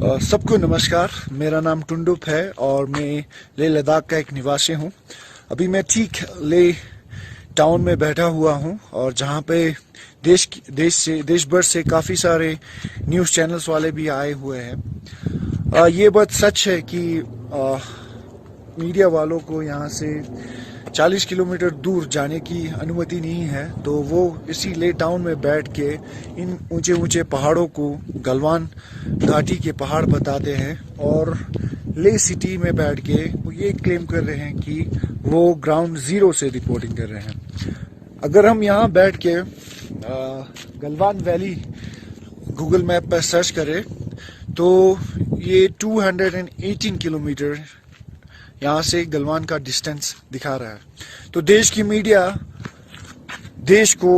सबको नमस्कार। मेरा नाम टुंडुप है और मैं लेह लद्दाख का एक निवासी हूँ। अभी मैं ठीक लेह टाउन में बैठा हुआ हूँ और जहाँ पे देश भर से काफ़ी सारे न्यूज़ चैनल्स वाले भी आए हुए हैं। ये बात सच है कि मीडिया वालों को यहाँ से 40 किलोमीटर दूर जाने की अनुमति नहीं है, तो वो इसी ले टाउन में बैठ के इन ऊंचे ऊंचे पहाड़ों को गलवान घाटी के पहाड़ बताते हैं और ले सिटी में बैठ के वो ये क्लेम कर रहे हैं कि वो ग्राउंड जीरो से रिपोर्टिंग कर रहे हैं। अगर हम यहाँ बैठ के गलवान वैली गूगल मैप पर सर्च करें तो ये 218 किलोमीटर यहाँ से गलवान का डिस्टेंस दिखा रहा है। तो देश की मीडिया देश को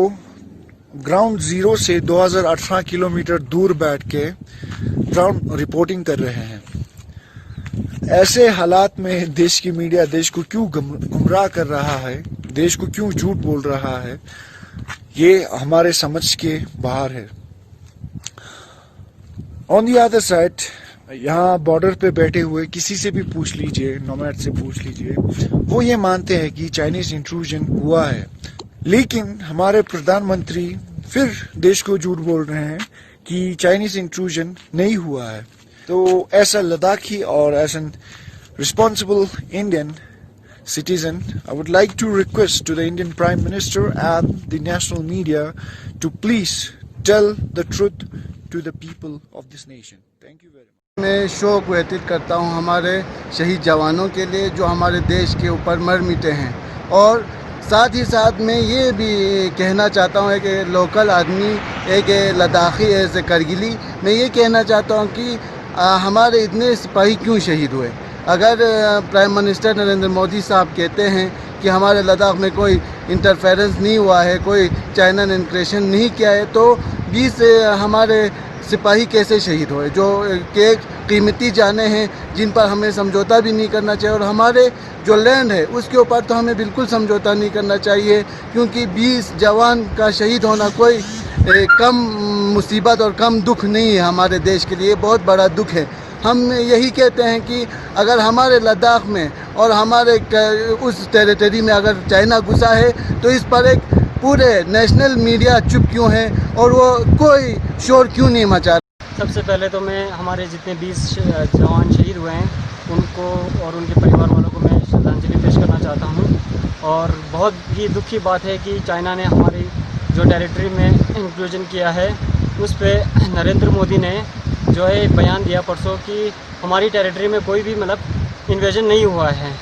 ग्राउंड जीरो से 2018 किलोमीटर दूर बैठ के ग्राउंड रिपोर्टिंग कर रहे हैं। ऐसे हालात में देश की मीडिया देश को क्यों गुमराह कर रहा है, देश को क्यों झूठ बोल रहा है, ये हमारे समझ के बाहर है। ऑन द अदर साइड, यहाँ बॉर्डर पे बैठे हुए किसी से भी पूछ लीजिए, नोमैड से पूछ लीजिए, वो ये मानते हैं कि चाइनीज इंट्रूजन हुआ है। लेकिन हमारे प्रधानमंत्री फिर देश को झूठ बोल रहे हैं कि चाइनीज इंट्रूजन नहीं हुआ है। तो ऐसा लद्दाखी और as an responsible Indian citizen, I would like to request to the Indian Prime Minister and the national media to please tell the truth to the people of this nation. Thank you very much. मैं शोक व्यतीत करता हूं हमारे शहीद जवानों के लिए जो हमारे देश के ऊपर मर मिटे हैं, और साथ ही साथ मैं ये भी कहना चाहता हूं कि लोकल आदमी एक लद्दाखी ऐसे करगिली, मैं ये कहना चाहता हूं कि हमारे इतने सिपाही क्यों शहीद हुए। अगर प्राइम मिनिस्टर नरेंद्र मोदी साहब कहते हैं कि हमारे लद्दाख में कोई इंटरफेरेंस नहीं हुआ है, कोई चाइना ने इंक्रेशन नहीं किया है, तो 20 हमारे सिपाही कैसे शहीद हुए जो के कीमती जाने हैं, जिन पर हमें समझौता भी नहीं करना चाहिए। और हमारे जो लैंड है उसके ऊपर तो हमें बिल्कुल समझौता नहीं करना चाहिए, क्योंकि 20 जवान का शहीद होना कोई कम मुसीबत और कम दुख नहीं है। हमारे देश के लिए बहुत बड़ा दुख है। हम यही कहते हैं कि अगर हमारे लद्दाख में और हमारे उस टेरिटरी में अगर चाइना घुसा है तो इस पर एक पूरे नेशनल मीडिया चुप क्यों है और वो कोई शोर क्यों नहीं मचा रहा। सबसे पहले तो मैं हमारे जितने 20 जवान शहीद हुए हैं उनको और उनके परिवार वालों को मैं श्रद्धांजलि पेश करना चाहता हूं। और बहुत ही दुख की बात है कि चाइना ने हमारी जो टेरिटरी में इंक्लूजन किया है उस पर नरेंद्र मोदी ने जो है एक बयान दिया परसों कि हमारी टेरिटरी में कोई भी मतलब इन्वेजन नहीं हुआ है।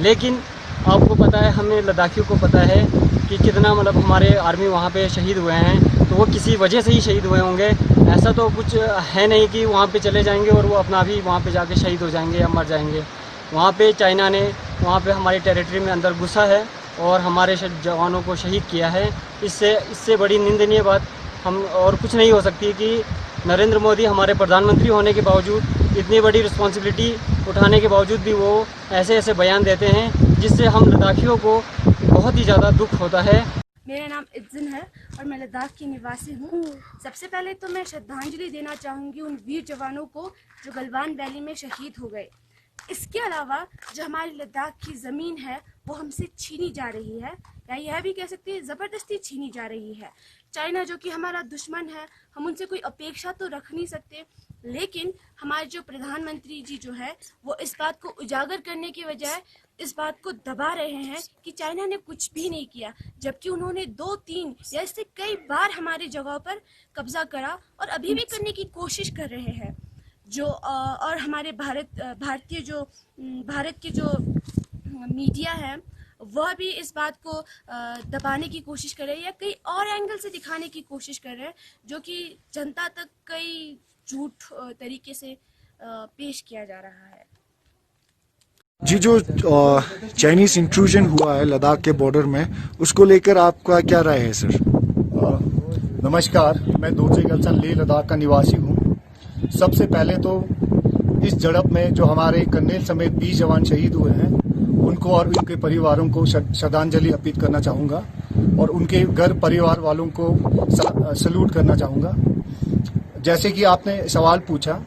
लेकिन आपको पता है, हमें लद्दाखियों को पता है कि कितना मतलब हमारे आर्मी वहाँ पे शहीद हुए हैं, तो वो किसी वजह से ही शहीद हुए होंगे। ऐसा तो कुछ है नहीं कि वहाँ पे चले जाएंगे और वो अपना भी वहाँ पे जाके शहीद हो जाएंगे या मर जाएंगे। वहाँ पे चाइना ने वहाँ पे हमारी टेरिटरी में अंदर घुसा है और हमारे जवानों को शहीद किया है। इससे बड़ी निंदनीय बात हम और कुछ नहीं हो सकती कि नरेंद्र मोदी हमारे प्रधानमंत्री होने के बावजूद, इतनी बड़ी रिस्पॉन्सिबिलिटी उठाने के बावजूद भी वो ऐसे ऐसे बयान देते हैं जिससे हम लद्दाखियों को बहुत ही ज़्यादा दुख होता है। मेरा नाम इज्जन है और मैं लद्दाख की निवासी हूँ। सबसे पहले तो मैं श्रद्धांजलि देना चाहूँगी उन वीर जवानों को जो गलवान वैली में शहीद हो गए। इसके अलावा जो हमारी लद्दाख की ज़मीन है वो हमसे छीनी जा रही है, या यह भी कह सकते हैं ज़बरदस्ती छीनी जा रही है। चाइना जो कि हमारा दुश्मन है, हम उनसे कोई अपेक्षा तो रख नहीं सकते, लेकिन हमारे जो प्रधानमंत्री जी जो है वो इस बात को उजागर करने की बजाय इस बात को दबा रहे हैं कि चाइना ने कुछ भी नहीं किया, जबकि उन्होंने 2-3 या इससे कई बार हमारी जगहों पर कब्जा करा और अभी भी करने की कोशिश कर रहे हैं। जो और हमारे भारत के जो मीडिया है वह भी इस बात को दबाने की कोशिश कर रहे हैं या कई और एंगल से दिखाने की कोशिश कर रहे हैं, जो कि जनता तक कई झूठ तरीके से पेश किया जा रहा है। जी, जो चाइनीज इंट्रूजन हुआ है लद्दाख के बॉर्डर में, उसको लेकर आपका क्या राय है सर? नमस्कार, मैं दोरजे गलसन लेह लद्दाख का निवासी हूँ। सबसे पहले तो इस झड़प में जो हमारे कर्नेल समेत 20 जवान शहीद हुए हैं उनको और उनके परिवारों को श्रद्धांजलि अर्पित करना चाहूँगा और उनके घर परिवार वालों को सल्यूट करना चाहूँगा। जैसे कि आपने सवाल पूछा,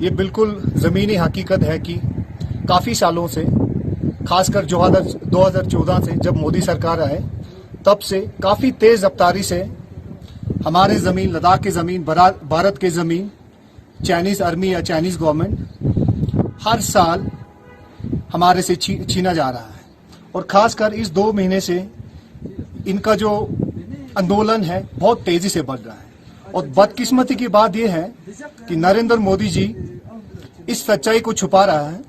ये बिल्कुल ज़मीनी हकीकत है कि काफ़ी सालों से, खासकर 2014 से जब मोदी सरकार आए तब से काफ़ी तेज़ रफ्तारी से हमारे ज़मीन, लद्दाख की ज़मीन, भारत की ज़मीन चाइनीज़ आर्मी या चाइनीज़ गवर्नमेंट हर साल हमारे से छीना जा रहा है। और खासकर इस 2 महीने से इनका जो आंदोलन है बहुत तेजी से बढ़ रहा है। और बदकिस्मती की बात यह है कि नरेंद्र मोदी जी इस सच्चाई को छुपा रहा है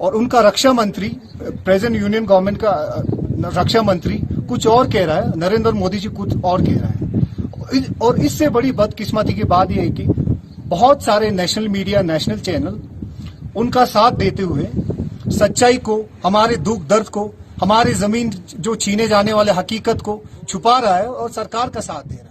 और उनका रक्षा मंत्री, प्रेजेंट यूनियन गवर्नमेंट का रक्षा मंत्री कुछ और कह रहा है, नरेंद्र मोदी जी कुछ और कह रहा है। और इससे बड़ी बदकिस्मती की बात यह है कि बहुत सारे नेशनल मीडिया, नेशनल चैनल उनका साथ देते हुए सच्चाई को, हमारे दुख दर्द को, हमारी जमीन जो छीने जाने वाले हकीकत को छुपा रहा है और सरकार का साथ दे रहा है।